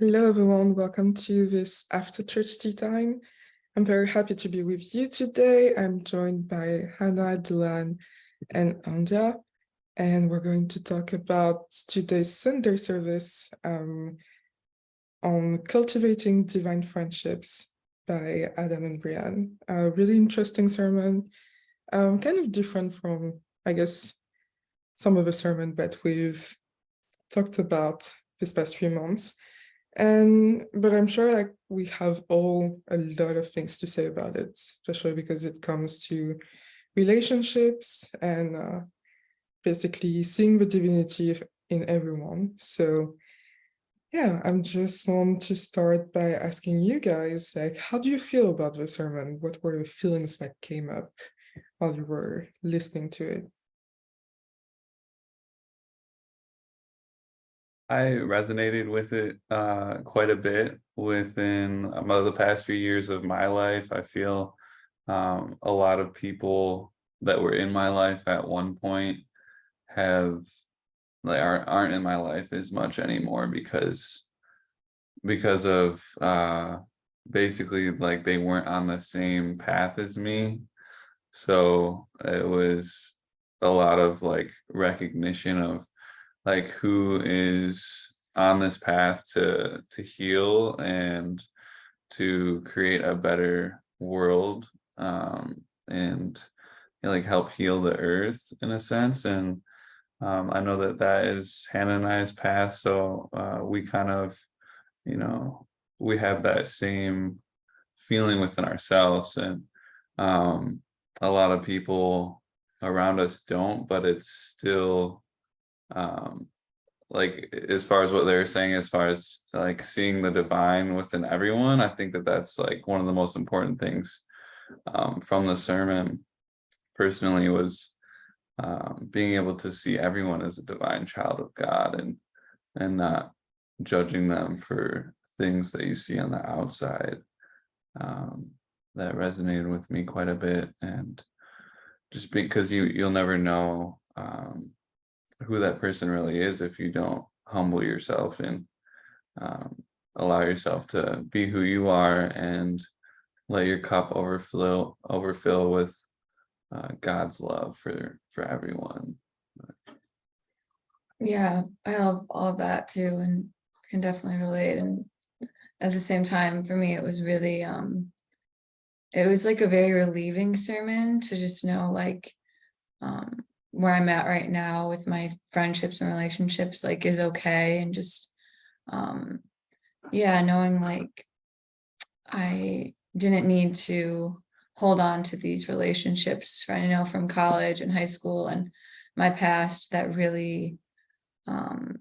Hello, everyone. Welcome to this after church tea time. I'm very happy to be with you today. I'm joined by Hannah, Dylan, and Anja, and we're going to talk about today's Sunday service on cultivating divine friendships by Adam and Brian. A really interesting sermon, kind of different from, I guess, some of the sermon that we've talked about this past few months. But I'm sure like we have all a lot of things to say about it, especially because it comes to relationships and basically seeing the divinity in everyone. So yeah, I'm just want to start by asking you guys, like, how do you feel about the sermon? What were the feelings that came up while you were listening to it? I resonated with it quite a bit within the past few years of my life. I feel a lot of people that were in my life at one point have aren't in my life as much anymore because of basically like they weren't on the same path as me. So it was a lot of like recognition of like who is on this path to heal and to create a better world, and like help heal the earth in a sense. And I know that that is Hannah and I's path, so we kind of, you know, we have that same feeling within ourselves. And um, a lot of people around us don't, but it's still um, like as far as what they were saying, as far as like seeing the divine within everyone, I think that that's like one of the most important things from the sermon personally was being able to see everyone as a divine child of God, and not judging them for things that you see on the outside. um, that resonated with me quite a bit. And just because you'll never know who that person really is if you don't humble yourself and um, allow yourself to be who you are and let your cup overfill with God's love for everyone. Yeah, I love all of that too, and can definitely relate. And at the same time, for me, it was really it was like a very relieving sermon to just know like um where I'm at right now with my friendships and relationships like is okay, and just um yeah, knowing like I didn't need to hold on to these relationships, I know from college and high school and my past that really um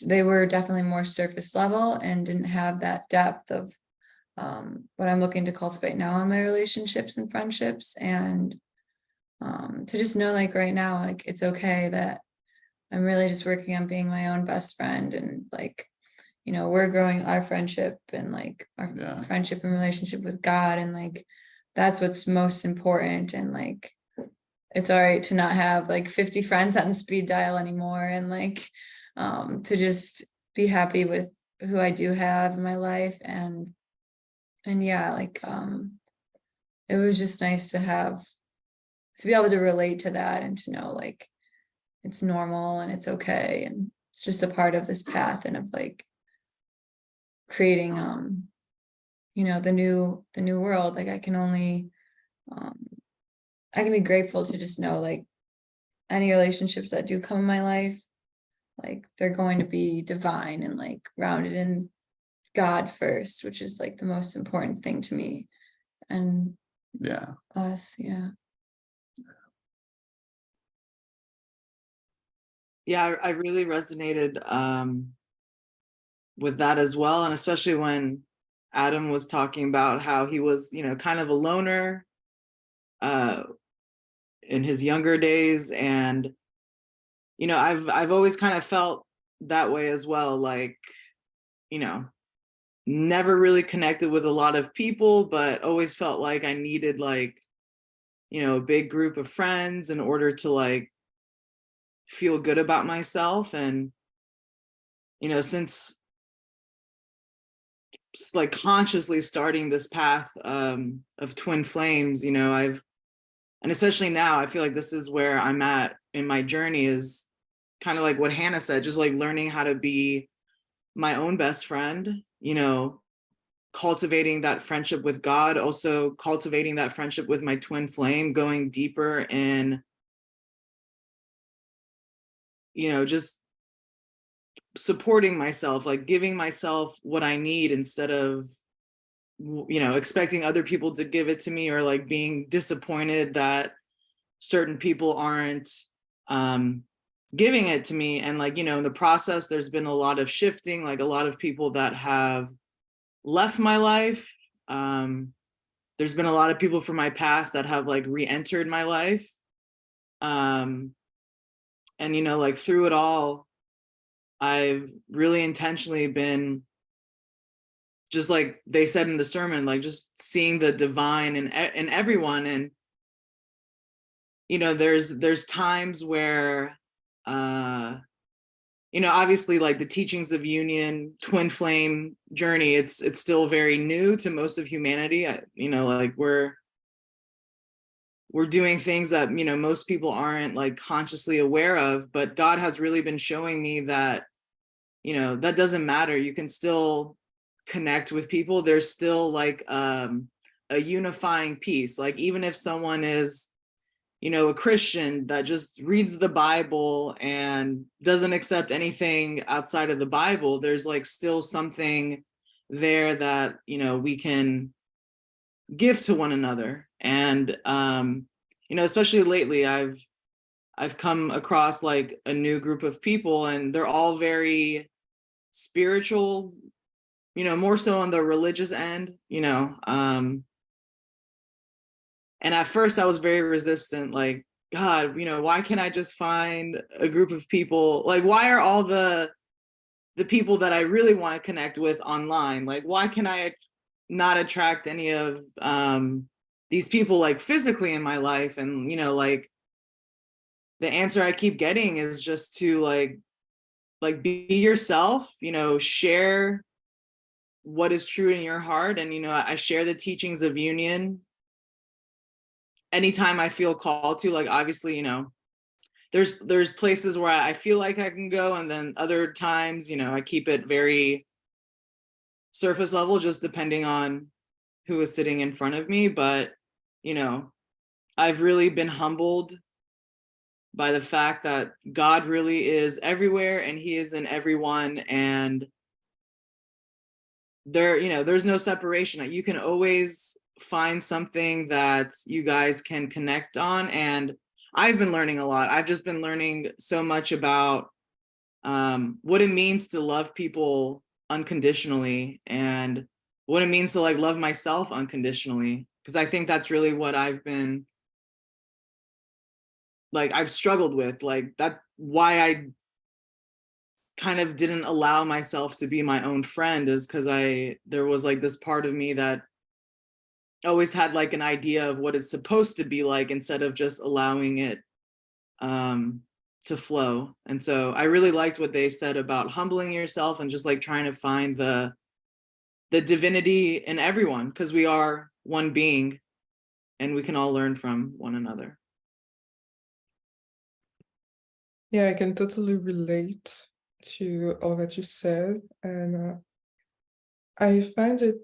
they were definitely more surface level and didn't have that depth of what I'm looking to cultivate now in my relationships and friendships. And to just know like right now, like it's okay that I'm really just working on being my own best friend, and like, we're growing our friendship and like our Yeah. friendship and relationship with God, and like that's what's most important. And like it's all right to not have like 50 friends on speed dial anymore, and like to just be happy with who I do have in my life. And yeah, like it was just nice to be able to relate to that, and to know like it's normal and it's okay, and it's just a part of this path and of like creating the new world. Like um I can be grateful to just know like any relationships that do come in my life, like they're going to be divine and like grounded in God first, which is like the most important thing to me. And Yeah. us, yeah. Yeah, I really resonated with that as well. And especially when Adam was talking about how he was, kind of a loner uh, in his younger days. And, I've always kind of felt that way as well. Like, you know, never really connected with a lot of people, but always felt like I needed like, a big group of friends in order to like feel good about myself. And, since like consciously starting this path of twin flames, you know, and especially now, I feel like this is where I'm at in my journey, is kind of like what Hannah said, just like learning how to be my own best friend, you know, cultivating that friendship with God, also cultivating that friendship with my twin flame, going deeper in, you know, just supporting myself, like giving myself what I need instead of, you know, expecting other people to give it to me, or like being disappointed that certain people aren't giving it to me. And like, you know, in the process, there's been a lot of shifting, like a lot of people that have left my life. There's been a lot of people from my past that have like re-entered my life. And, you know, like through it all, I've really intentionally been, just like they said in the sermon, like just seeing the divine in everyone. And, you know, there's times where, you know, obviously like the teachings of union, twin flame journey, it's still very new to most of humanity. You know, like we're doing things that, you know, most people aren't like consciously aware of, but God has really been showing me that, you know, that doesn't matter. You can still connect with people. There's still like a unifying piece. Like even if someone is, you know, a Christian that just reads the Bible and doesn't accept anything outside of the Bible, there's like still something there that, you know, we can give to one another. And you know, especially lately, I've come across like a new group of people, and they're all very spiritual, you know, more so on the religious end, you know. And at first I was very resistant, like, God, you know, why can't I just find a group of people? Like, why are all the people that I really want to connect with online? Like, why can I not attract any of these people like physically in my life? And, you know, like the answer I keep getting is just to like be yourself, you know, share what is true in your heart. And, you know, I share the teachings of union anytime I feel called to. Like, obviously, you know, there's places where I feel like I can go, and then other times, you know, I keep it very surface level, just depending on who is sitting in front of me. But, you know, I've really been humbled by the fact that God really is everywhere and he is in everyone. And there, you know, there's no separation. You can always find something that you guys can connect on. And I've been learning a lot. I've just been learning so much about what it means to love people unconditionally, and what it means to like love myself unconditionally. Because I think that's really what I've been like, I've struggled with, like that, why I kind of didn't allow myself to be my own friend, is because there was like this part of me that always had like an idea of what it's supposed to be like, instead of just allowing it to flow. And so I really liked what they said about humbling yourself and just like trying to find the divinity in everyone, because we are one being and we can all learn from one another. Yeah, I can totally relate to all that you said. And I find it,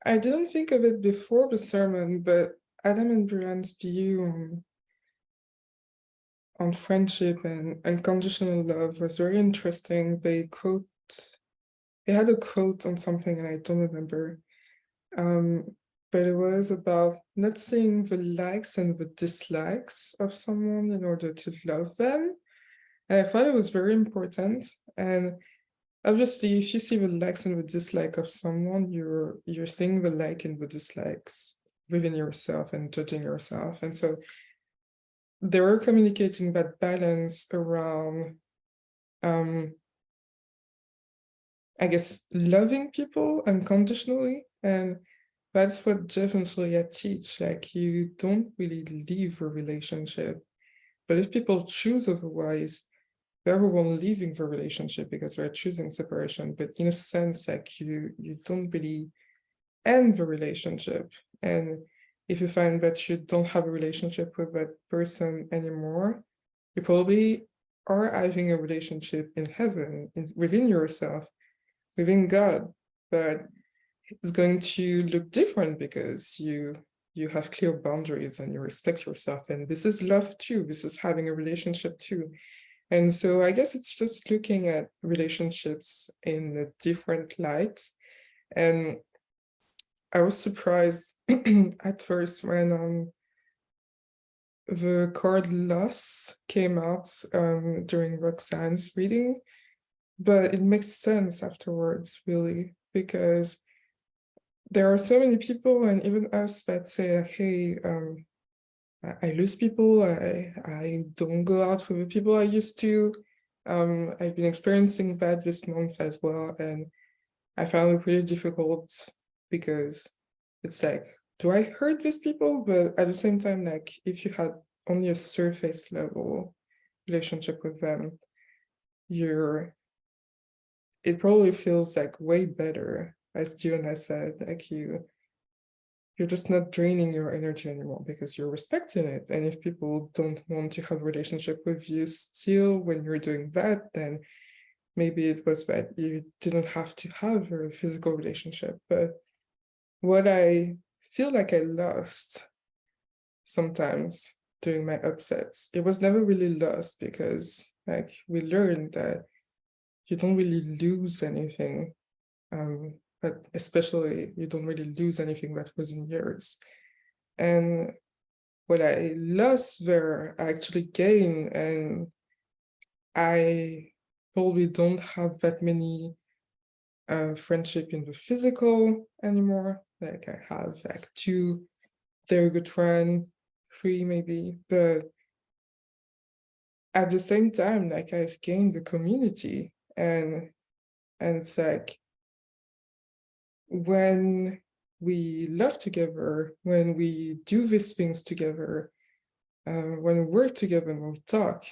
I didn't think of it before the sermon, but Adam and Brian's view on friendship and unconditional love was very interesting. They had a quote on something and I don't remember. But it was about not seeing the likes and the dislikes of someone in order to love them. And I thought it was very important. And obviously, if you see the likes and the dislike of someone, you're seeing the like and the dislikes within yourself and judging yourself. And so they were communicating that balance around, I guess, loving people unconditionally. And that's what Jeff and Shaleia teach. Like, you don't really leave a relationship. But if people choose otherwise, everyone leaving the relationship because they're choosing separation, but in a sense, like you don't really end the relationship. And if you find that you don't have a relationship with that person anymore, you probably are having a relationship in heaven, within yourself, within God, but it's going to look different because you have clear boundaries and you respect yourself. And this is love too. This is having a relationship too. And so I guess it's just looking at relationships in a different light. And I was surprised at first when the card loss came out during Roxanne's reading, but it makes sense afterwards, really, because there are so many people, and even us, that say, hey, I lose people, I don't go out with the people I used to. I've been experiencing that this month as well, and I found it really difficult because it's like, do I hurt these people? But at the same time, like, if you had only a surface level relationship with them, it probably feels like way better, as Dion said, like you're just not draining your energy anymore because you're respecting it. And if people don't want to have a relationship with you still when you're doing that, then maybe it was that you didn't have to have a physical relationship. But what I feel like I lost sometimes during my upsets, it was never really lost because like we learned that you don't really lose anything. But especially you don't really lose anything that was in yours. And what I lost there, I actually gain, and I probably don't have that many friendship in the physical anymore. Like I have like 2 very good friends, 3 maybe, but at the same time, like I've gained the community, and it's like when we love together, when we do these things together, when we work together and we talk,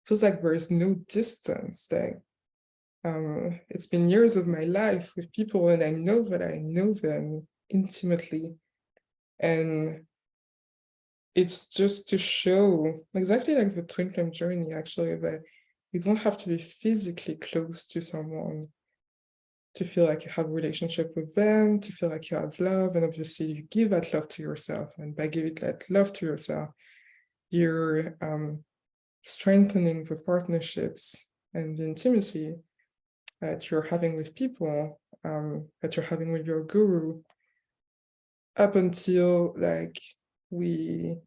feels like there's no distance. Like it's been years of my life with people, and I know that I know them intimately, and it's just to show exactly like the twin flame journey, actually, that you don't have to be physically close to someone to feel like you have a relationship with them, to feel like you have love. And obviously you give that love to yourself, and by giving that love to yourself, you're strengthening the partnerships and the intimacy that you're having with people, that you're having with your guru, up until like we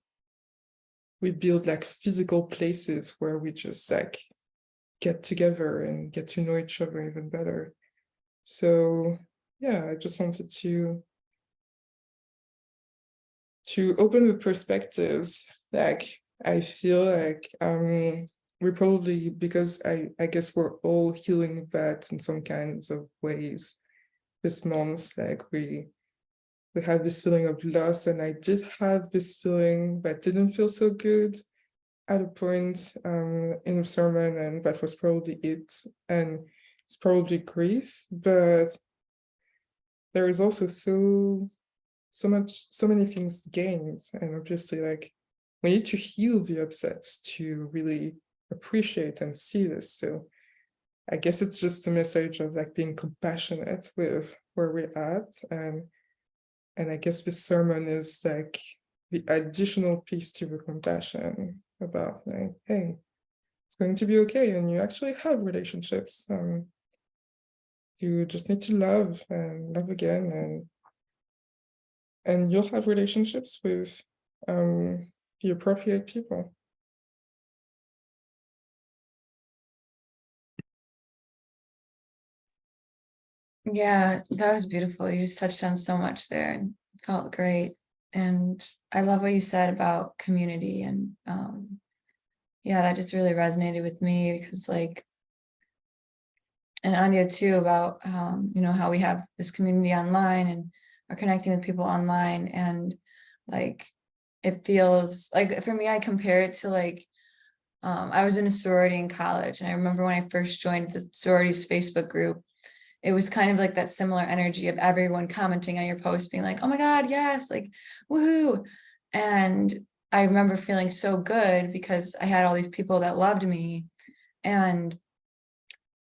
build like physical places where we just like get together and get to know each other even better. So yeah, I just wanted to open the perspectives. Like I feel like we probably, because I guess we're all healing that in some kinds of ways this month. Like we have this feeling of loss, and I did have this feeling that didn't feel so good at a point in the sermon, and that was probably it. And it's probably grief, but there is also so many things gained. And obviously, like, we need to heal the upsets to really appreciate and see this. So I guess it's just a message of like being compassionate with where we're at. And I guess this sermon is like the additional piece to the compassion about like, hey, it's going to be okay, and you actually have relationships. You just need to love and love again, and you'll have relationships with the appropriate people. Yeah, that was beautiful. You just touched on so much there and felt great. And I love what you said about community, and yeah, that just really resonated with me because like, and Anya too, about you know, how we have this community online and are connecting with people online, and like it feels like, for me, I compare it to like I was in a sorority in college, and I remember when I first joined the sorority's Facebook group, it was kind of like that similar energy of everyone commenting on your post, being like, oh my God, yes, like, woohoo. And I remember feeling so good because I had all these people that loved me. And,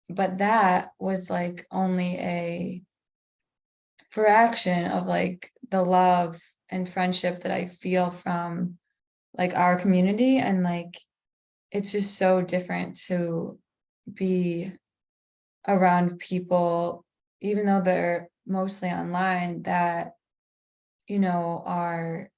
but that was like only a fraction of like the love and friendship that I feel from like our community. And like, it's just so different to be around people, even though they're mostly online, that, you know, are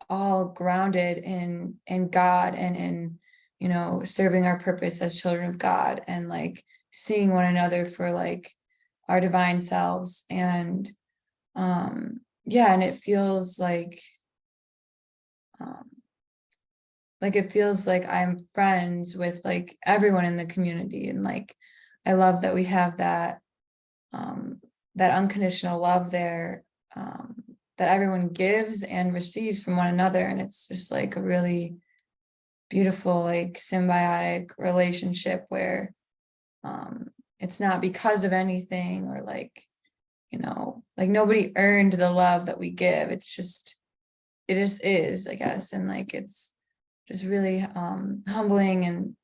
all grounded in God and in, you know, serving our purpose as children of God, and like seeing one another for like our divine selves. And yeah, and it feels um it feels like I'm friends with like everyone in the community. And like I love that we have that that unconditional love there, that everyone gives and receives from one another. And it's just like a really beautiful, like symbiotic relationship where it's not because of anything, or like, you know, like nobody earned the love that we give. It's just, it just is, I guess. And like, it's just really humbling, and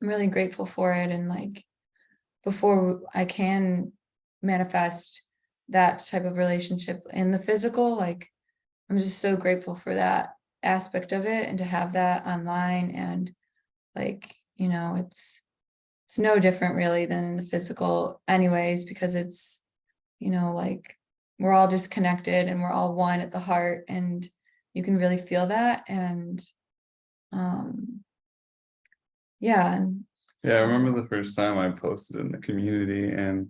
I'm really grateful for it. And like, before I can manifest that type of relationship in the physical, like I'm just so grateful for that aspect of it, and to have that online. And like, you know, it's no different really than in the physical anyways, because it's, you know, like we're all just connected and we're all one at the heart, and you can really feel that. And yeah. And Yeah, I remember the first time I posted in the community and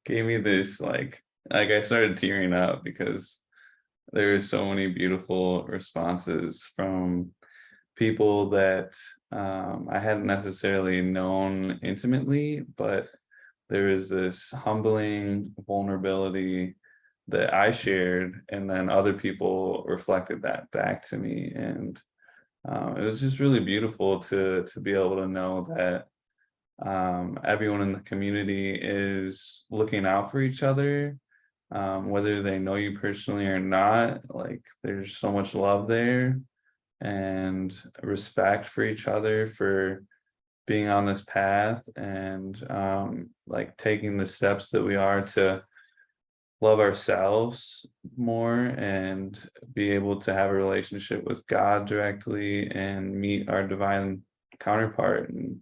gave me this like I started tearing up because there were so many beautiful responses from people that I hadn't necessarily known intimately, but there was this humbling vulnerability that I shared, and then other people reflected that back to me. And it was just really beautiful to be able to know that everyone in the community is looking out for each other, whether they know you personally or not. Like there's so much love there and respect for each other for being on this path, and like taking the steps that we are to love ourselves more and be able to have a relationship with God directly and meet our divine counterpart, and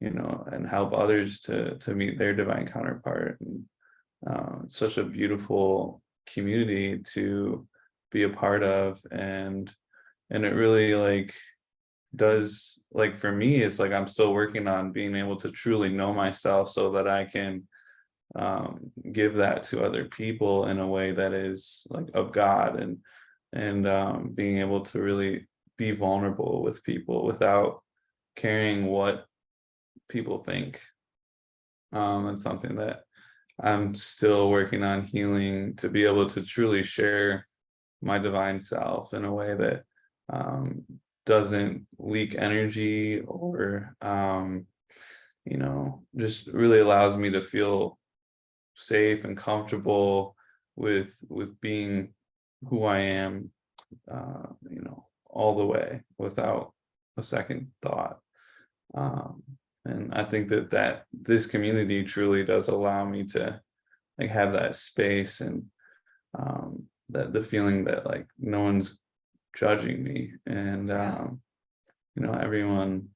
you know, and help others to meet their divine counterpart. And it's such a beautiful community to be a part of. And it really like does, like for me, it's like I'm still working on being able to truly know myself so that I can give that to other people in a way that is like of God, and being able to really be vulnerable with people without caring what people think. It's something that I'm still working on healing, to be able to truly share my divine self in a way that doesn't leak energy, or you know, just really allows me to feel safe and comfortable with being who I am, you know, all the way without a second thought. And I think that this community truly does allow me to like have that space, and that the feeling that like no one's judging me, and yeah. you know, everyone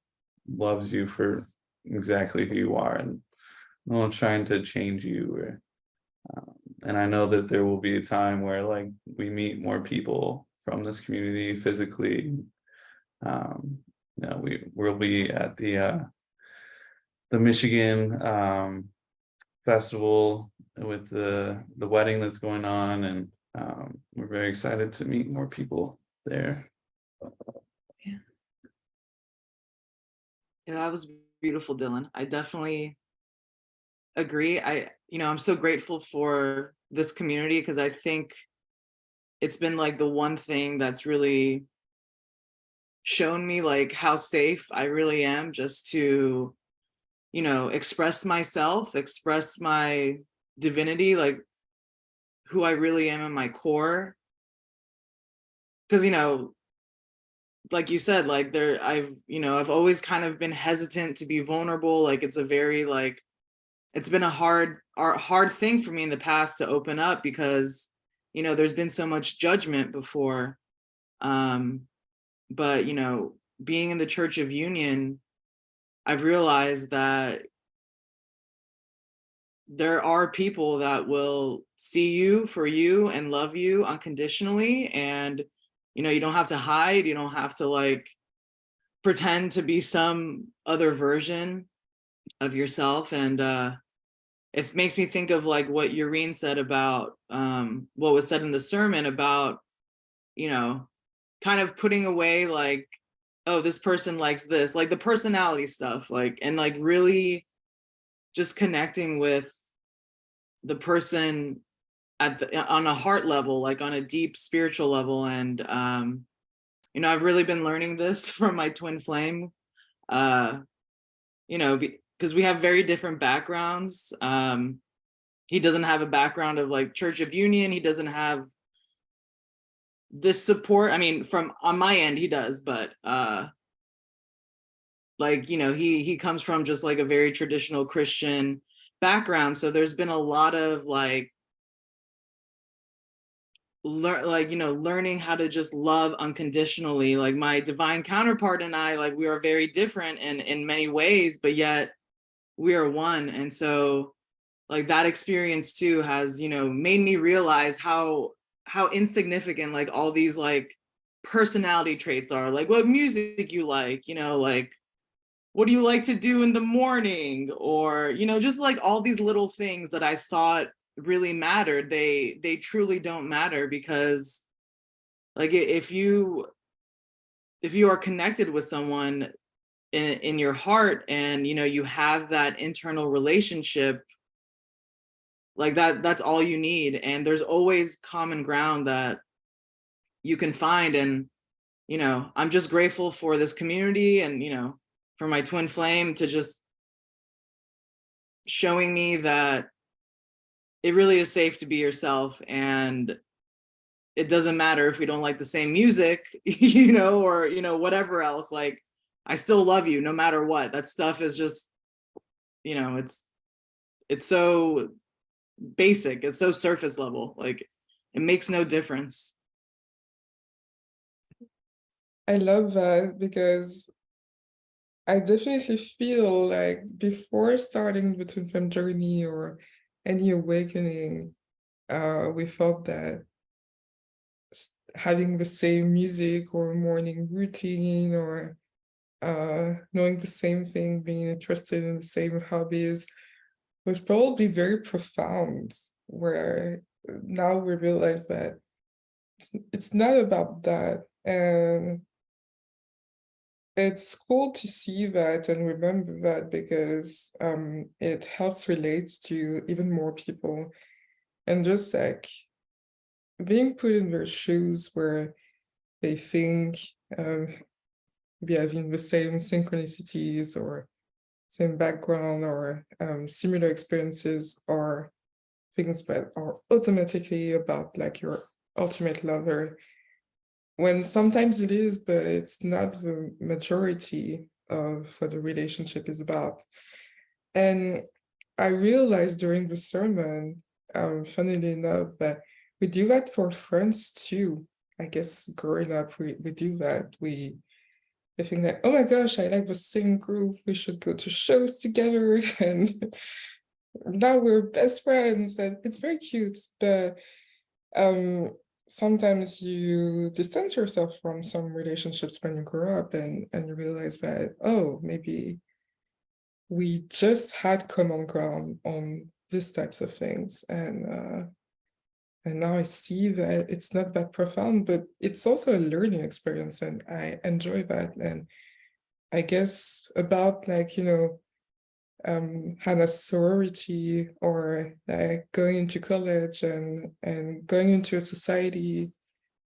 loves you for exactly who you are, and no one's trying to change you. Or and I know that there will be a time where like we meet more people from this community physically. You know, we'll be at the Michigan festival with the wedding that's going on, and we're very excited to meet more people there. Yeah, that was beautiful, Dylan. I definitely agree. I'm so grateful for this community, because I think it's been like the one thing that's really shown me like how safe I really am just to, you know, express myself, express my divinity, like who I really am in my core. Because, you know, like you said, like I've always kind of been hesitant to be vulnerable. Like it's a very like, it's been a hard thing for me in the past to open up because, you know, there's been so much judgment before. But, you know, being in the Church of Union, I've realized that there are people that will see you for you and love you unconditionally. And, you know, you don't have to hide. You don't have to like pretend to be some other version of yourself. And it makes me think of like what Eurene said about what was said in the sermon about, you know, kind of putting away like, oh, this person likes this, like the personality stuff, like, and like really just connecting with the person at on a heart level, like on a deep spiritual level. And you know, I've really been learning this from my twin flame, you know, because we have very different backgrounds. He doesn't have a background of like Church of Union. He doesn't have this support. I mean, from on my end, he does, but like, you know, he comes from just like a very traditional Christian background. So there's been a lot of like learning how to just love unconditionally. Like my divine counterpart and I, like we are very different in many ways, but yet we are one. And so like that experience too has, you know, made me realize how insignificant like all these like personality traits are, like what music you like, you know, like what do you like to do in the morning, or, you know, just like all these little things that I thought really mattered, they truly don't matter. Because like if you are connected with someone in your heart, and you know you have that internal relationship, like that's all you need. And there's always common ground that you can find. And you know, I'm just grateful for this community, and you know, for my twin flame to just showing me that it really is safe to be yourself. And it doesn't matter if we don't like the same music, you know, or, you know, whatever else, like, I still love you no matter what. That stuff is just, you know, it's so basic. It's so surface level. Like it makes no difference. I love that because I definitely feel like before starting the twin flame journey or any awakening, we felt that having the same music or morning routine, or knowing the same thing, being interested in the same hobbies was probably very profound, where now we realize that it's not about that. And it's cool to see that and remember that, because it helps relate to even more people. And just like being put in their shoes, where they think maybe having the same synchronicities or same background or similar experiences, or things that are automatically about like your ultimate lover, when sometimes it is, but it's not the majority of what the relationship is about. And I realized during the sermon, funnily enough, that we do that for friends too. I guess growing up, we do that. We think that, oh my gosh, I like the same group, we should go to shows together, and now we're best friends, and it's very cute. But sometimes you distance yourself from some relationships when you grow up, and you realize that, oh, maybe we just had common ground on these types of things. And now I see that it's not that profound, but it's also a learning experience, and I enjoy that. And I guess about like, you know, Hannah's sorority, or like going into college and going into a society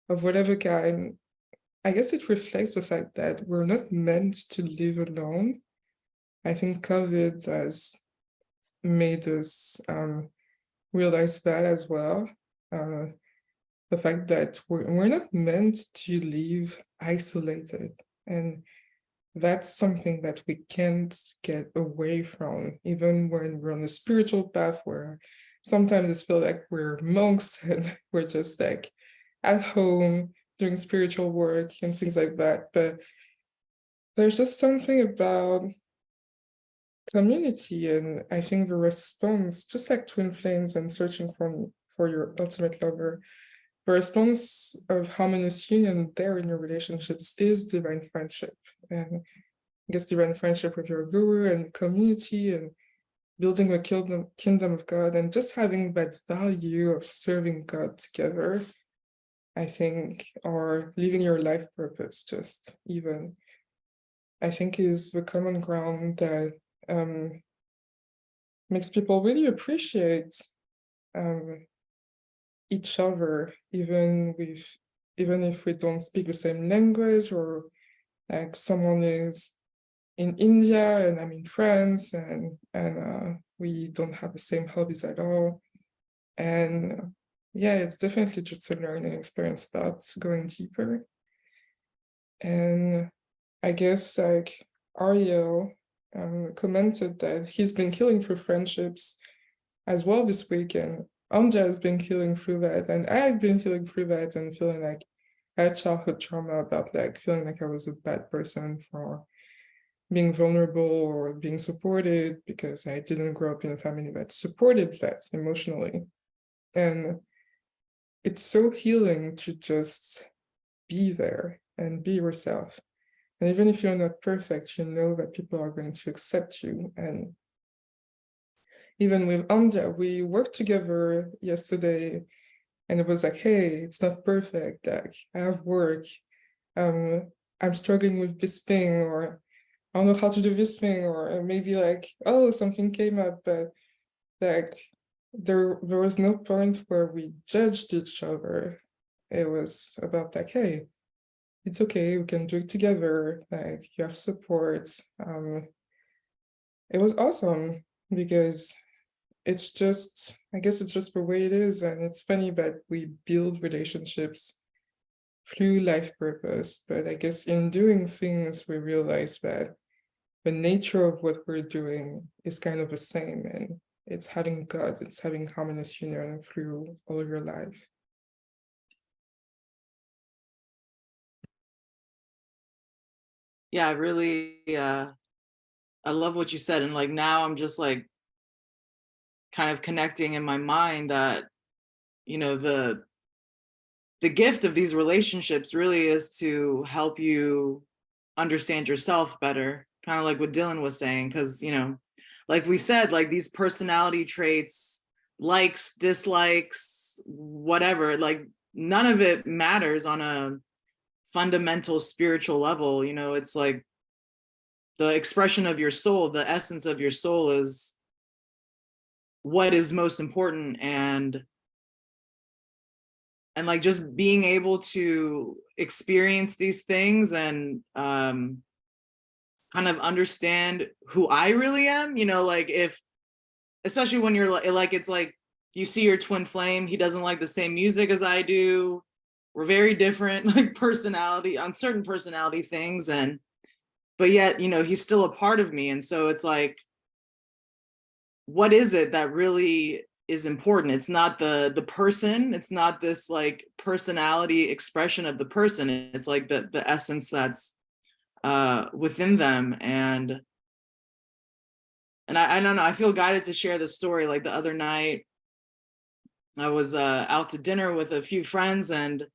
of whatever kind, I guess it reflects the fact that we're not meant to live alone. I think COVID has made us realize that as well. The fact that we're not meant to live isolated. And that's something that we can't get away from, even when we're on a spiritual path where sometimes it feels like we're monks and we're just like at home doing spiritual work and things like that. But there's just something about community, and I think the response, just like twin flames and searching for your ultimate lover, the response of harmonious union there in your relationships is divine friendship. And I guess divine friendship with your guru and community and building the kingdom of God and just having that value of serving God together, I think, or living your life purpose just even, I think is the common ground that makes people really appreciate each other, even if we don't speak the same language, or like someone is in India and I'm in France, and we don't have the same hobbies at all. And yeah, it's definitely just a learning experience about going deeper. And I guess like Ariel commented that he's been killing through friendships as well this week, and Anja has been healing through that, and I've been healing through that and feeling like I had childhood trauma about like feeling like I was a bad person for being vulnerable or being supported because I didn't grow up in a family that supported that emotionally. And it's so healing to just be there and be yourself. And even if you're not perfect, you know that people are going to accept you. And even with Anja, we worked together yesterday, and it was like, hey, it's not perfect. Like, I have work. I'm struggling with this thing, or I don't know how to do this thing, or maybe like, oh, something came up, but like there was no point where we judged each other. It was about like, hey, it's okay, we can do it together, like you have support. It was awesome because it's just, I guess it's just the way it is. And it's funny that we build relationships through life purpose, but I guess in doing things, we realize that the nature of what we're doing is kind of the same, and it's having God, it's having harmonious union through all of your life. Yeah, really, I love what you said. And like now I'm just like kind of connecting in my mind that, you know, the gift of these relationships really is to help you understand yourself better, kind of like what Dylan was saying. Because, you know, like we said, like these personality traits, likes, dislikes, whatever, like none of it matters on a fundamental spiritual level. You know, it's like the expression of your soul, the essence of your soul is what is most important. And like just being able to experience these things and kind of understand who I really am, you know, like if, especially when you're like, it's like you see your twin flame, he doesn't like the same music as I do. We're very different, like personality on certain personality things. And, but yet, you know, he's still a part of me. And so it's like, what is it that really is important? It's not the person, it's not this like personality expression of the person, it's like the essence that's within them. And I don't know, I feel guided to share this story. Like the other night I was out to dinner with a few friends, and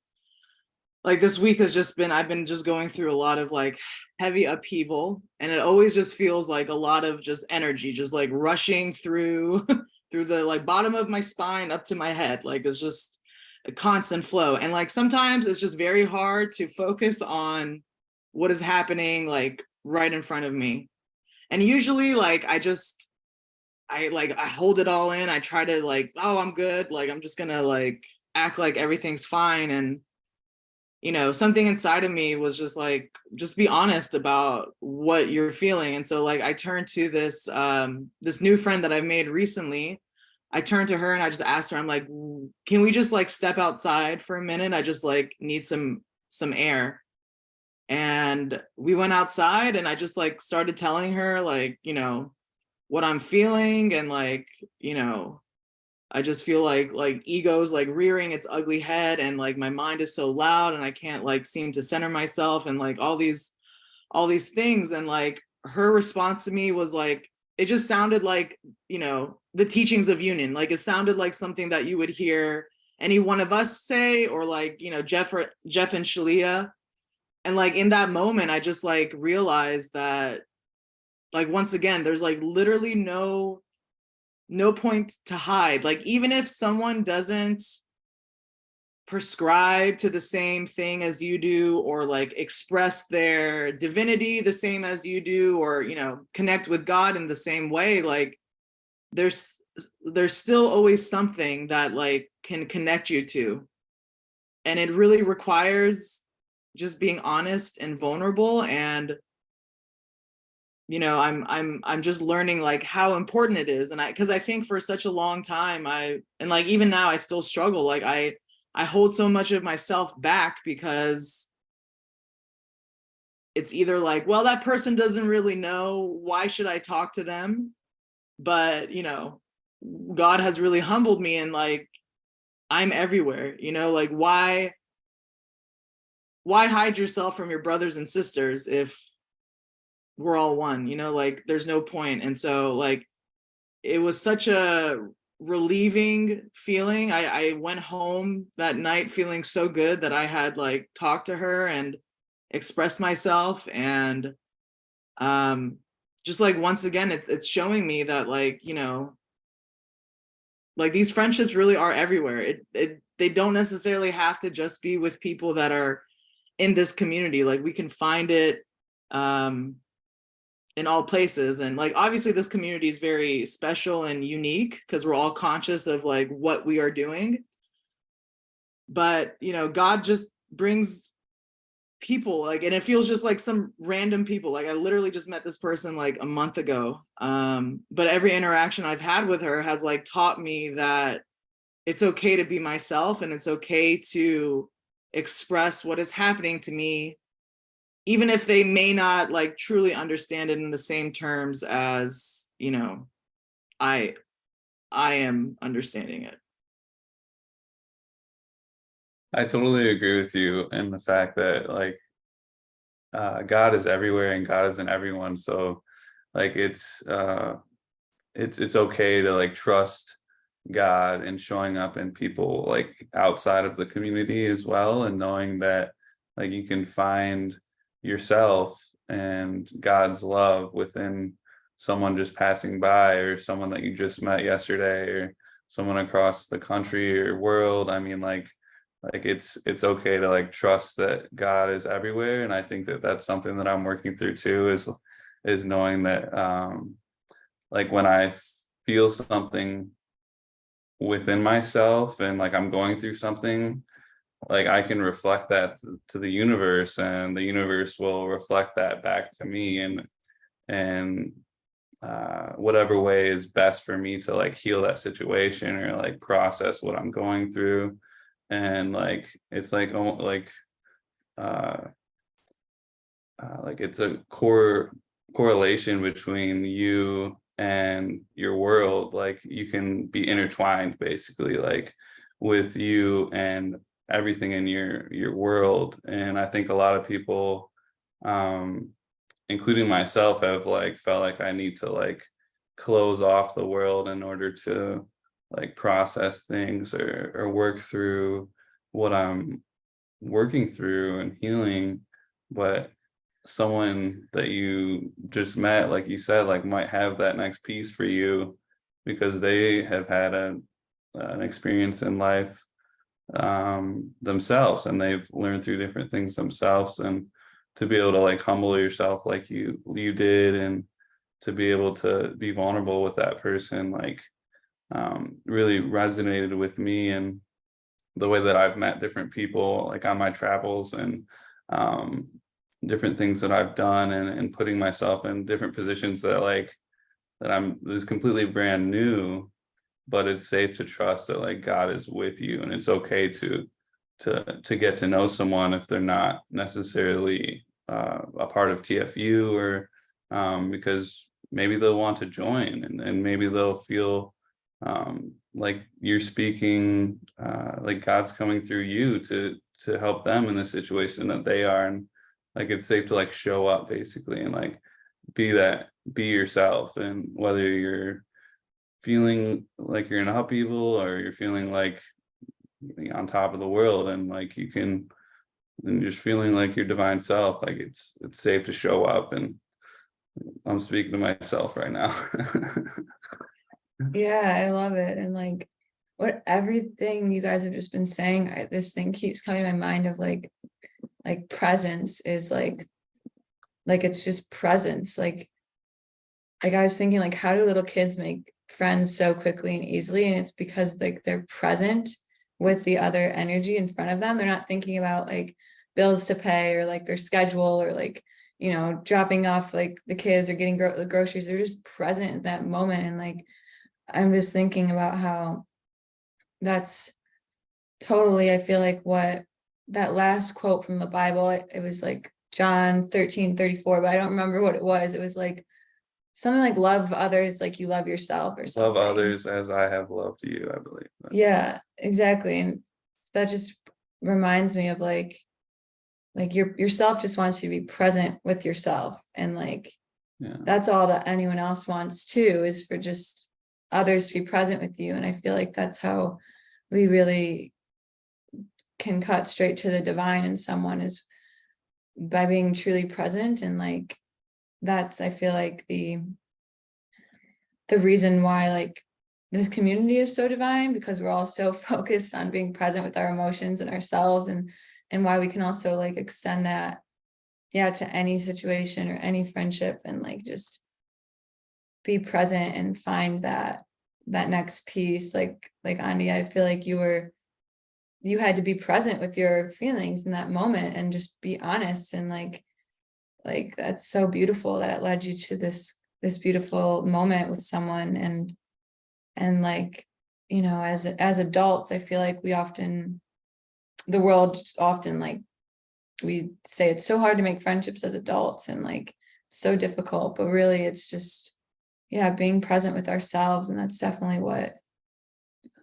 like this week has just been, I've been just going through a lot of like heavy upheaval, and it always just feels like a lot of just energy just like rushing through through the like bottom of my spine up to my head. Like it's just a constant flow. And like sometimes it's just very hard to focus on what is happening like right in front of me. And usually like I hold it all in. I try to like, oh, I'm good. Like I'm just gonna like act like everything's fine. And something inside of me was just like, just be honest about what you're feeling. And so like I turned to this this new friend that I've made recently. I turned to her and I just asked her, I'm like, can we just like step outside for a minute? I just like need some air. And we went outside and I just like started telling her like, what I'm feeling, and like, I just feel like ego's like rearing its ugly head, and like my mind is so loud and I can't like seem to center myself, and like all these things. And like her response to me was like, it just sounded like, the teachings of union. Like it sounded like something that you would hear any one of us say, or like, Jeff and Shaleia. And like in that moment, I just like realized that like, once again, there's like literally no point to hide. Like even if someone doesn't prescribe to the same thing as you do, or like express their divinity the same as you do, or connect with God in the same way, like there's still always something that like can connect you to. And it really requires just being honest and vulnerable. And I'm just learning like how important it is. And because I think for such a long time, and like even now I still struggle. Like I hold so much of myself back, because it's either like, well, that person doesn't really know, why should I talk to them? But God has really humbled me, and like I'm everywhere. Like why hide yourself from your brothers and sisters if we're all one? Like there's no point. And so like it was such a relieving feeling. I went home that night feeling so good that I had like talked to her and expressed myself. And just like once again, it's showing me that like, like these friendships really are everywhere. They don't necessarily have to just be with people that are in this community. Like we can find it in all places. And like obviously this community is very special and unique because we're all conscious of like what we are doing. But God just brings people, like, and it feels just like some random people. Like I literally just met this person like a month ago, but every interaction I've had with her has like taught me that it's okay to be myself, and it's okay to express what is happening to me, even if they may not like truly understand it in the same terms as I am understanding it. I totally agree with you in the fact that like God is everywhere and God is in everyone. So like it's okay to like trust God and showing up in people like outside of the community as well, and knowing that like you can find yourself and God's love within someone just passing by, or someone that you just met yesterday, or someone across the country or world. I mean like it's okay to like trust that God is everywhere. And I think that that's something that I'm working through too, is knowing that like when I feel something within myself and like I'm going through something, like I can reflect that to the universe, and the universe will reflect that back to me, and whatever way is best for me to like heal that situation or like process what I'm going through. And like it's like uh like it's a correlation between you and your world. Like you can be intertwined basically, like with you and everything in your world. And I think a lot of people, including myself, have like felt like I need to like close off the world in order to like process things, or work through what I'm working through and healing. But someone that you just met, like you said, like might have that next piece for you because they have had an experience in life themselves, and they've learned through different things themselves. And to be able to like humble yourself like you did, and to be able to be vulnerable with that person, like really resonated with me. And the way that I've met different people, like on my travels, and different things that I've done, and putting myself in different positions that this is completely brand new, but it's safe to trust that like God is with you, and it's okay to get to know someone if they're not necessarily a part of TFU, or because maybe they'll want to join, and maybe they'll feel like you're speaking, like God's coming through you to help them in the situation that they are, and like it's safe to like show up basically, and like be yourself, and whether you're feeling like you're gonna help people, or you're feeling like you're on top of the world, and like you can, and just feeling like your divine self, like it's safe to show up. And I'm speaking to myself right now. Yeah, I love it. And like what everything you guys have just been saying, this thing keeps coming to my mind of like presence is like it's just presence. Like I was thinking, like, how do little kids make friends so quickly and easily? And it's because like they're present with the other energy in front of them. They're not thinking about like bills to pay, or like their schedule, or like, you know, dropping off like the kids, or getting the groceries. They're just present at that moment. And like I'm just thinking about how that's totally, I feel like what that last quote from the Bible, it was like John 13:34, but I don't remember what it was. It was like something like love others like you love yourself, or something. Love others as I have loved you, I believe. Yeah, exactly. And that just reminds me of like yourself just wants you to be present with yourself. And like, Yeah. that's all that anyone else wants too, is for just others to be present with you. And I feel like that's how we really can cut straight to the divine in someone, is by being truly present. And like, that's, I feel like the reason why like this community is so divine, because we're all so focused on being present with our emotions and ourselves, and why we can also like extend that, yeah, to any situation or any friendship, and like just be present and find that next piece. Like Andi, I feel like you had to be present with your feelings in that moment and just be honest. And like that's so beautiful that it led you to this beautiful moment with someone. And like, you know, as adults, I feel like the world often, like, we say it's so hard to make friendships as adults, and like so difficult, but really it's just, yeah, being present with ourselves. And that's definitely what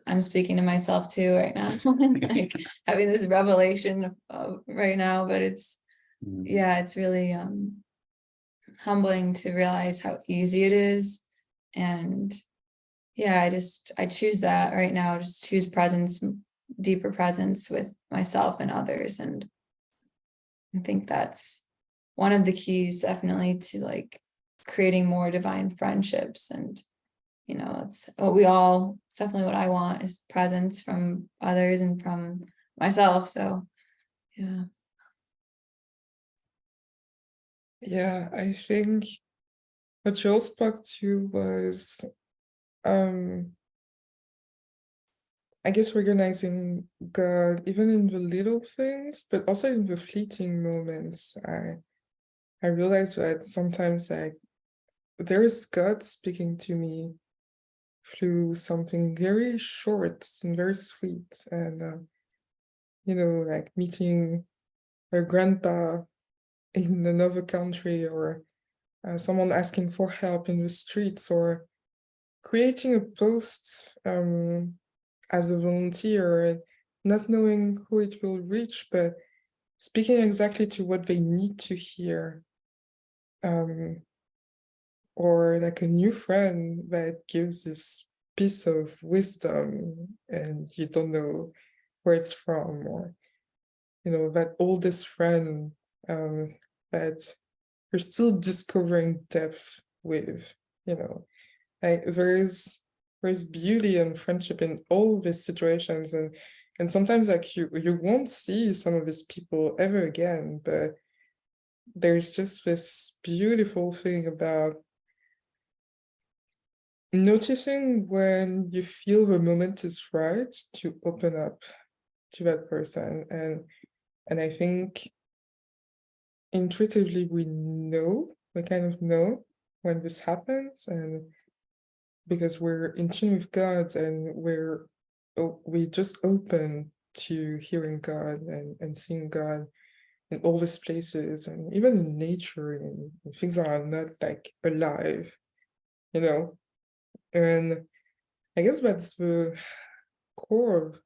I'm speaking to myself too right now. Like having this revelation of right now, but it's, yeah, it's really humbling to realize how easy it is. And yeah, I choose that right now, just choose presence, deeper presence with myself and others. And I think that's one of the keys, definitely, to like creating more divine friendships. And you know, it's definitely what I want, is presence from others and from myself. So yeah. Yeah, I think what Joel spoke to was, I guess, recognizing God even in the little things, but also in the fleeting moments. I realize that sometimes like there is God speaking to me through something very short and very sweet, and you know, like meeting a grandpa in another country, or someone asking for help in the streets, or creating a post as a volunteer, not knowing who it will reach, but speaking exactly to what they need to hear. Or like a new friend that gives this piece of wisdom and you don't know where it's from, or you know, that oldest friend that you're still discovering depth with, you know. Like there's beauty and friendship in all these situations, and sometimes like you won't see some of these people ever again, but there's just this beautiful thing about noticing when you feel the moment is right to open up to that person. And I think intuitively we kind of know when this happens, and because we're in tune with God, and we just open to hearing God and seeing God in all these places, and even in nature, and things that are not like alive, you know. And I guess that's the core of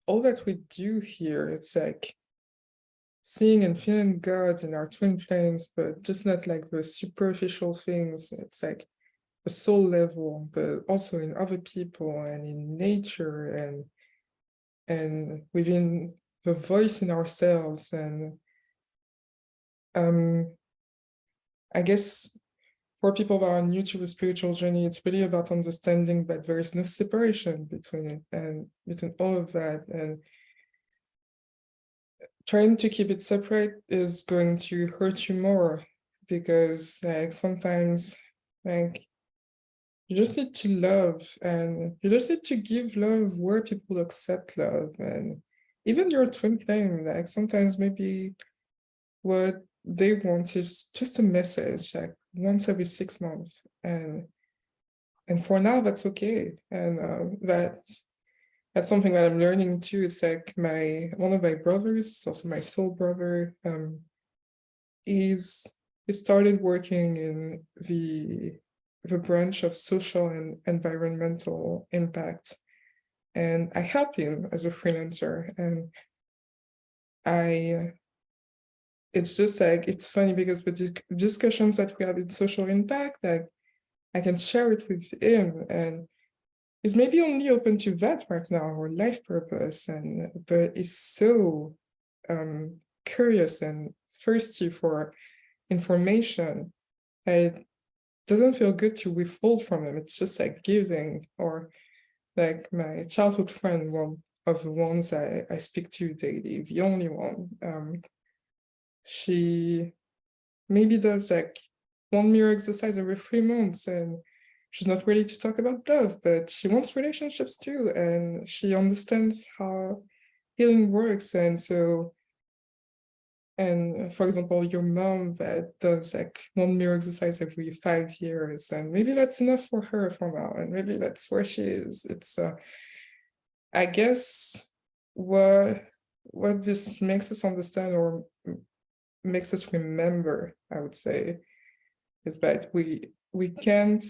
all that we do here. It's like seeing and feeling God in our twin flames, but just not like the superficial things. It's like a soul level, but also in other people and in nature, and within the voice in ourselves. And I guess for people that are new to the spiritual journey, it's really about understanding that there is no separation between it and between all of that. And trying to keep it separate is going to hurt you more, because like sometimes like you just need to love, and you just need to give love where people accept love. And even your twin flame, like sometimes maybe what they want is just a message, like once every 6 months. And for now, that's okay. And that's something that I'm learning too. It's like one of my brothers, also my soul brother, he started working in the branch of social and environmental impact. And I help him as a freelancer. And it's just like, it's funny because the discussions that we have in social impact, like I can share it with him, and he's maybe only open to that right now, or life purpose, but he's so curious and thirsty for information. It doesn't feel good to withhold from him. It's just like giving. Or like my childhood friend, one of the ones I speak to daily, the only one, she maybe does like one mirror exercise every 3 months, and she's not ready to talk about love, but she wants relationships too, and she understands how healing works. And for example, your mom that does like one mirror exercise every 5 years, and maybe that's enough for her for now, and maybe that's where she is. It's I guess what this makes us understand, or makes us remember, I would say, is that we can't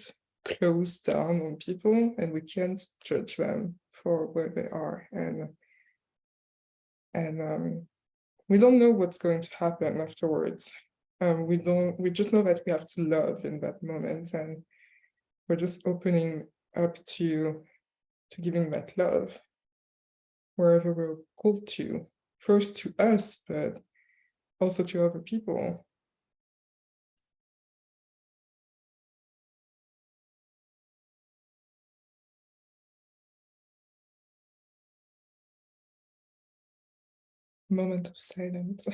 close down on people, and we can't judge them for where they are. And we don't know what's going to happen afterwards. We just know that we have to love in that moment, and we're just opening up to giving that love wherever we're called to, first to us, but also to other people. Moment of silence.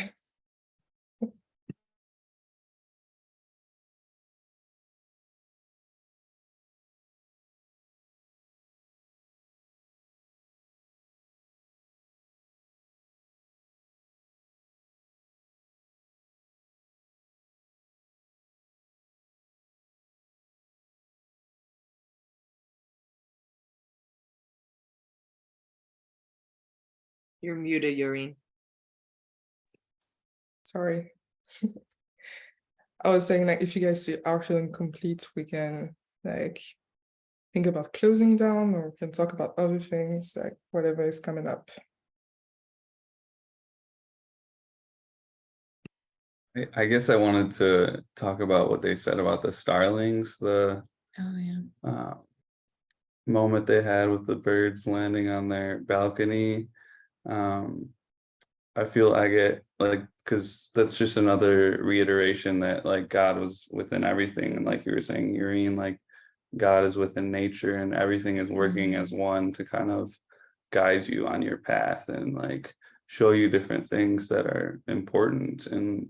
You're muted, Yurine. Sorry. I was saying, like, if you guys are feeling complete, we can like think about closing down, or we can talk about other things, like whatever is coming up. I guess I wanted to talk about what they said about the starlings, the Oh yeah. moment they had with the birds landing on their balcony. I feel I get like, because that's just another reiteration that like God was within everything, and like you were saying, Yurine, like God is within nature, and everything is working as one to kind of guide you on your path, and like show you different things that are important. And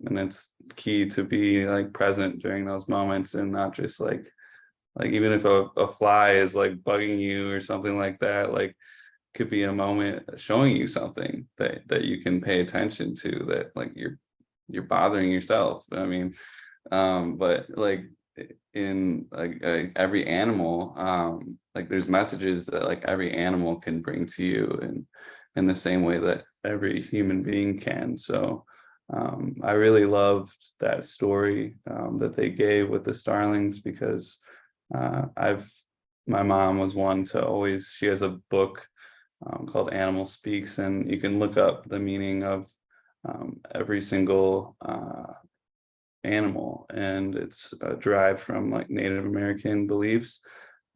it's key to be like present during those moments, and not just like even if a fly is like bugging you or something like that, like could be a moment showing you something that you can pay attention to, that like you're bothering yourself. I mean, but like in like every animal, like there's messages that like every animal can bring to you, and in the same way that every human being can. So I really loved that story that they gave with the starlings, because my mom was one to always, she has a book called Animal Speaks, and you can look up the meaning of every single animal, and it's derived from like Native American beliefs,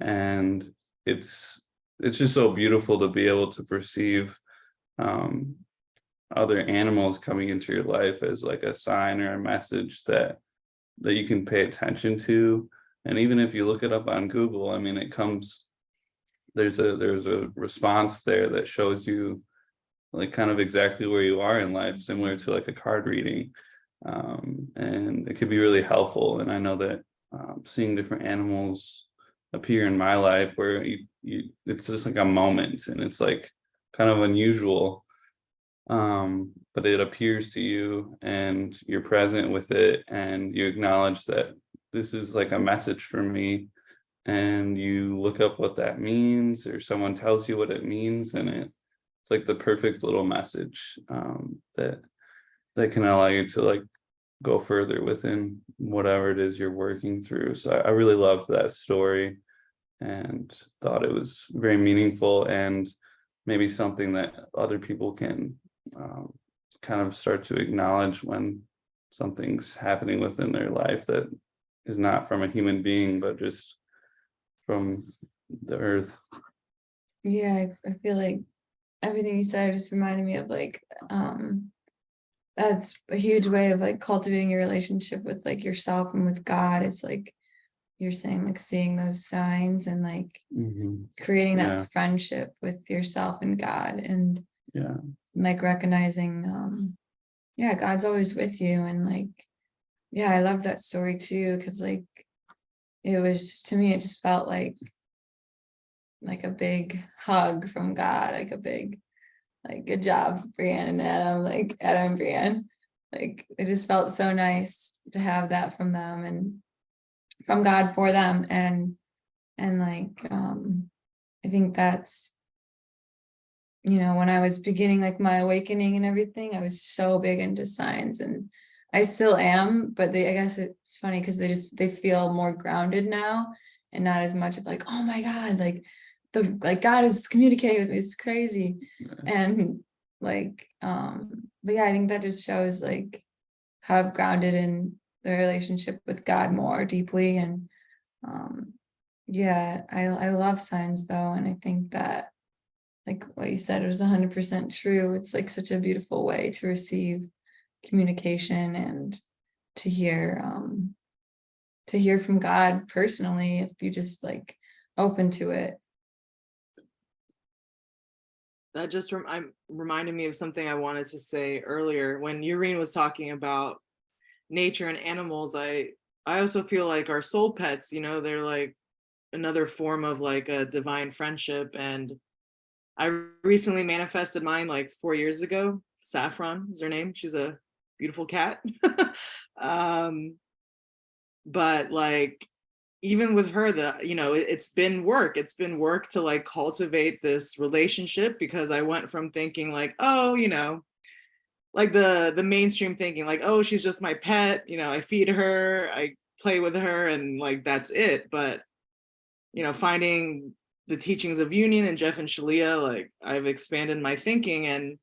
and it's just so beautiful to be able to perceive other animals coming into your life as like a sign or a message that you can pay attention to. And even if you look it up on Google, I mean, it comes, there's a response there that shows you like kind of exactly where you are in life, similar to like a card reading. And it could be really helpful. And I know that seeing different animals appear in my life, where it's just like a moment, and it's like kind of unusual, but it appears to you and you're present with it, and you acknowledge that this is like a message for me, and you look up what that means, or someone tells you what it means, and it's like the perfect little message that can allow you to like go further within whatever it is you're working through. So I really loved that story and thought it was very meaningful, and maybe something that other people can kind of start to acknowledge when something's happening within their life that is not from a human being, but just from the earth. Yeah, I feel like everything you said just reminded me of like that's a huge way of like cultivating your relationship with like yourself and with God. It's like you're saying, like seeing those signs and like creating that friendship with yourself and God, and like recognizing God's always with you. And like I love that story too, because like it was, to me, it just felt like a big hug from God, like a big, like, good job, Brienne and Adam, like Adam and Brienne. Like it just felt so nice to have that from them and from God for them. And like I think that's, when I was beginning like my awakening and everything, I was so big into signs, and I still am, but I guess it's funny because they feel more grounded now, and not as much of like, oh my God, like God is communicating with me, it's crazy. And like but yeah, I think that just shows like how I've grounded in the relationship with God more deeply. And I love signs though, and I think that, like what you said, it was 100% true. It's like such a beautiful way to receive communication and to hear from God personally, if you just like open to it. That just reminded me of something I wanted to say earlier when Ureen was talking about nature and animals. I also feel like our soul pets, they're like another form of like a divine friendship. And I recently manifested mine like 4 years ago. Saffron is her name. She's a beautiful cat. But like, even with her, it's been work. It's been work to like cultivate this relationship, because I went from thinking like, oh, like the mainstream thinking like, oh, she's just my pet. I feed her, I play with her, and like, that's it. But, finding the teachings of union and Jeff and Shaleia, like I've expanded my thinking, and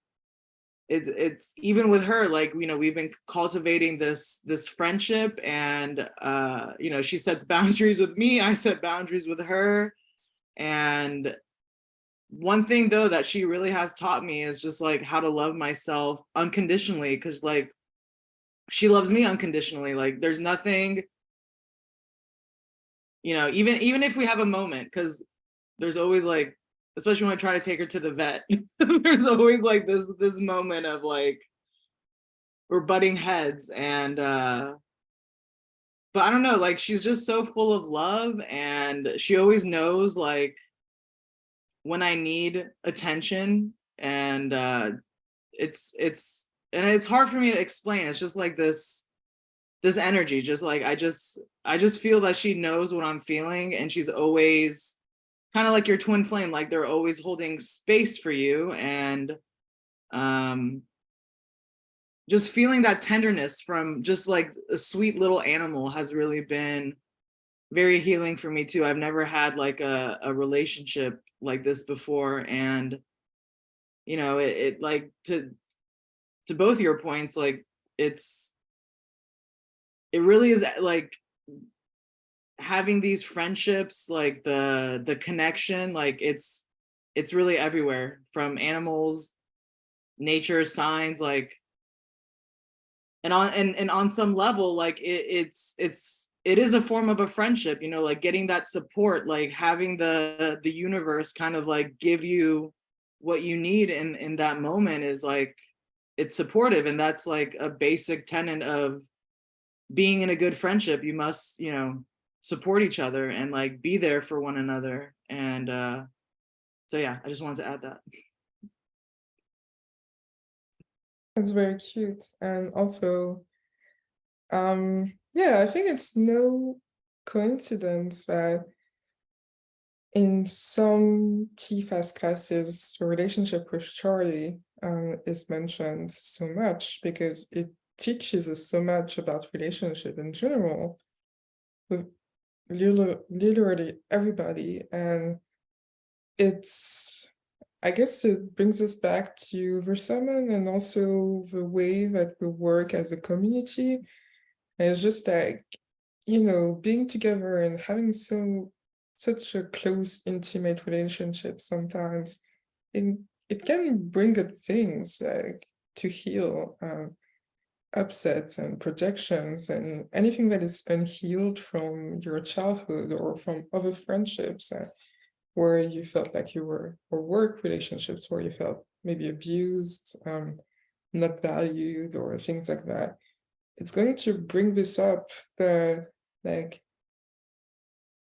it's even with her, like, we've been cultivating this friendship, and she sets boundaries with me, I set boundaries with her. And one thing though that she really has taught me is just like how to love myself unconditionally, because like she loves me unconditionally. Like there's nothing, even if we have a moment, because there's always like, especially when I try to take her to the vet, there's always like this moment of like we're butting heads. And but I don't know, like she's just so full of love, and she always knows like when I need attention, and it's hard for me to explain. It's just like this energy, just like I just feel that she knows what I'm feeling, and she's always kind of like your twin flame, like they're always holding space for you. And just feeling that tenderness from just like a sweet little animal has really been very healing for me too. I've never had like a relationship like this before. And you know, it like to both your points, like it really is like having these friendships, like the connection, like it's really everywhere, from animals, nature, signs, like, and on some level, like it is a form of a friendship, you know, like getting that support, like having the universe kind of like give you what you need in that moment, is like, it's supportive. And that's like a basic tenet of being in a good friendship. You must, you know, support each other and like be there for one another. And so yeah, I just wanted to add that. That's very cute. And also, yeah, I think it's no coincidence that in some TFAS classes, the relationship with Charlie is mentioned so much, because it teaches us so much about relationship in general with literally everybody. And I guess it brings us back to Versailles, and also the way that we work as a community. And it's just like, you know, being together and having such a close, intimate relationship sometimes, it can bring good things, like to heal upsets and projections and anything that is unhealed from your childhood or from other friendships where you felt like you were, or work relationships where you felt maybe abused, not valued, or things like that. It's going to bring this up, but like,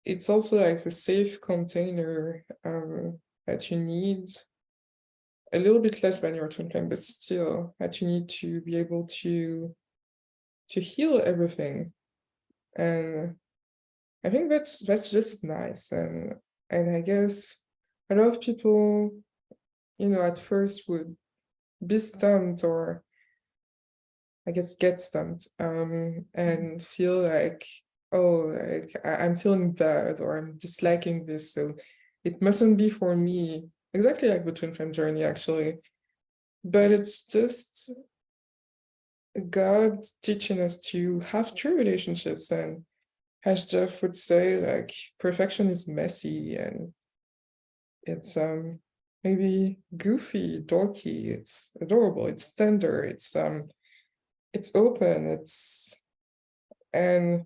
it's also like the safe container that you need, a little bit less than your twin flame, but still that you need to be able to heal everything. And I think that's just nice. And I guess a lot of people, you know, at first would be stumped, or I guess get stumped, and feel like, oh, like I'm feeling bad, or I'm disliking this, so it mustn't be for me. Exactly like the twin flame journey, actually. But it's just God teaching us to have true relationships. And as Jeff would say, like, perfection is messy, and it's maybe goofy, dorky, it's adorable, it's tender, it's open, and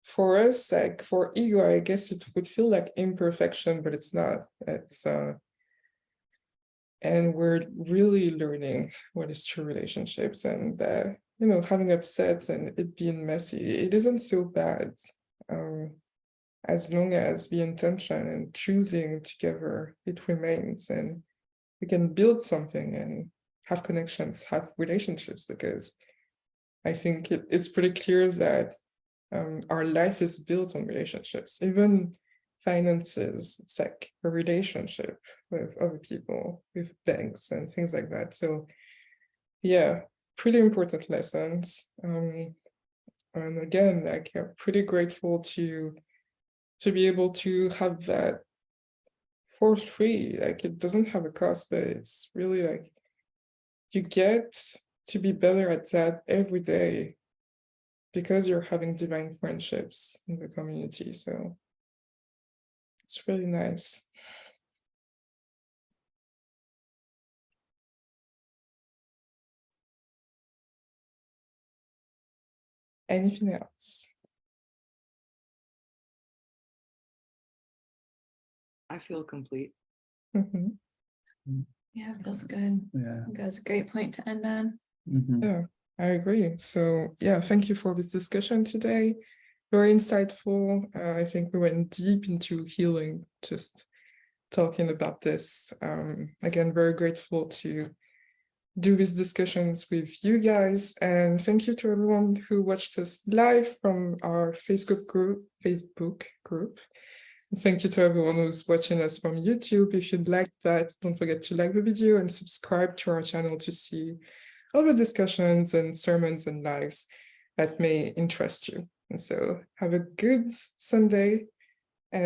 for us, like for ego, I guess it would feel like imperfection, but it's not. And we're really learning what is true relationships, and you know, having upsets and it being messy, it isn't so bad, as long as the intention and choosing together, it remains, and we can build something and have connections, have relationships, because I think it's pretty clear that our life is built on relationships. Even finances, it's like a relationship with other people, with banks and things like that. So yeah, pretty important lessons. And again, like, I'm pretty grateful to be able to have that for free. Like, it doesn't have a cost, but it's really like, you get to be better at that every day, because you're having divine friendships in the community. So it's really nice. Anything else? I feel complete. Mm-hmm. Yeah, it feels good. Yeah. I think that's a great point to end on. Mhm. Yeah, I agree. So yeah, thank you for this discussion today. Very insightful. I think we went deep into healing, just talking about this. Again, very grateful to do these discussions with you guys, and thank you to everyone who watched us live from our Facebook group. Thank you to everyone who's watching us from YouTube. If you'd like that, don't forget to like the video and subscribe to our channel to see other discussions and sermons and lives that may interest you. And so have a good Sunday, and